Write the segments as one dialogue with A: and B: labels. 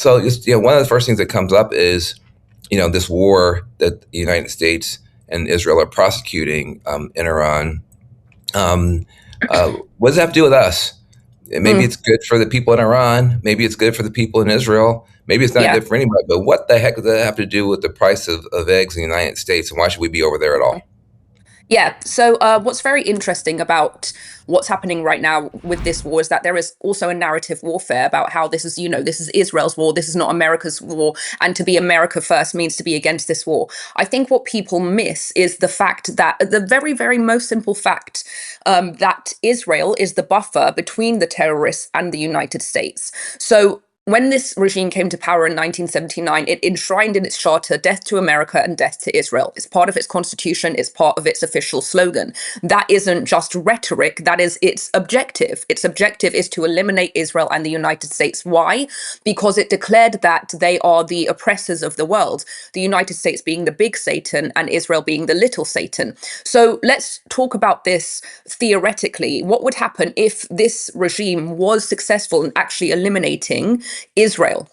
A: So just, one of the first things that comes up is, this war that the United States and Israel are prosecuting in Iran. Um, what does that have to do with us? Maybe
B: Mm,
A: it's good for the people in Iran. Maybe it's good for the people in Israel. Maybe it's not
B: yeah.
A: good for anybody. But what the heck does that have to do with the price of eggs in the United States? And why should we be over there at all?
B: Yeah. So, what's very interesting about what's happening right now with this war is that there is also a narrative warfare about how this is, this is Israel's war, this is not America's war, and to be America first means to be against this war. I think what people miss is the fact that the very, very most simple fact that Israel is the buffer between the terrorists and the United States. So, when this regime came to power in 1979, it enshrined in its charter death to America and death to Israel. It's part of its constitution, it's part of its official slogan. That isn't just rhetoric, that is its objective. Its objective is to eliminate Israel and the United States. Why? Because it declared that they are the oppressors of the world, the United States being the big Satan and Israel being the little Satan. So let's talk about this theoretically. What would happen if this regime was successful in actually eliminating Israel?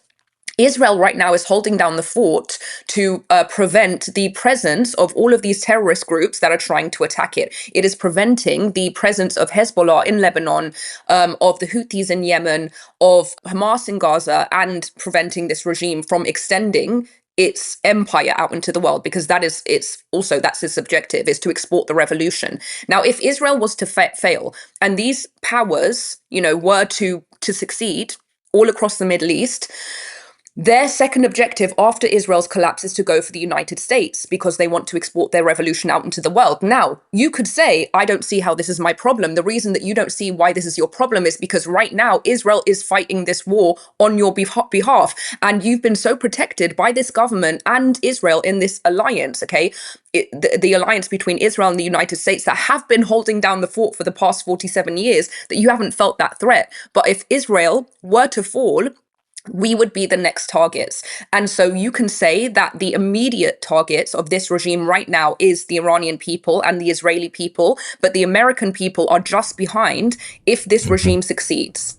B: Israel right now is holding down the fort to prevent the presence of all of these terrorist groups that are trying to attack it. It is preventing the presence of Hezbollah in Lebanon, of the Houthis in Yemen, of Hamas in Gaza, and preventing this regime from extending its empire out into the world, because that's its objective, is to export the revolution. Now, if Israel was to fail and these powers, were to succeed all across the Middle East, their second objective after Israel's collapse is to go for the United States because they want to export their revolution out into the world. Now, you could say, I don't see how this is my problem. The reason that you don't see why this is your problem is because right now Israel is fighting this war on your behalf. And you've been so protected by this government and Israel in this alliance, okay? The alliance between Israel and the United States that have been holding down the fort for the past 47 years, that you haven't felt that threat. But if Israel were to fall, we would be the next targets. And so you can say that the immediate targets of this regime right now is the Iranian people and the Israeli people, but the American people are just behind if this
A: Mhm.
B: regime succeeds.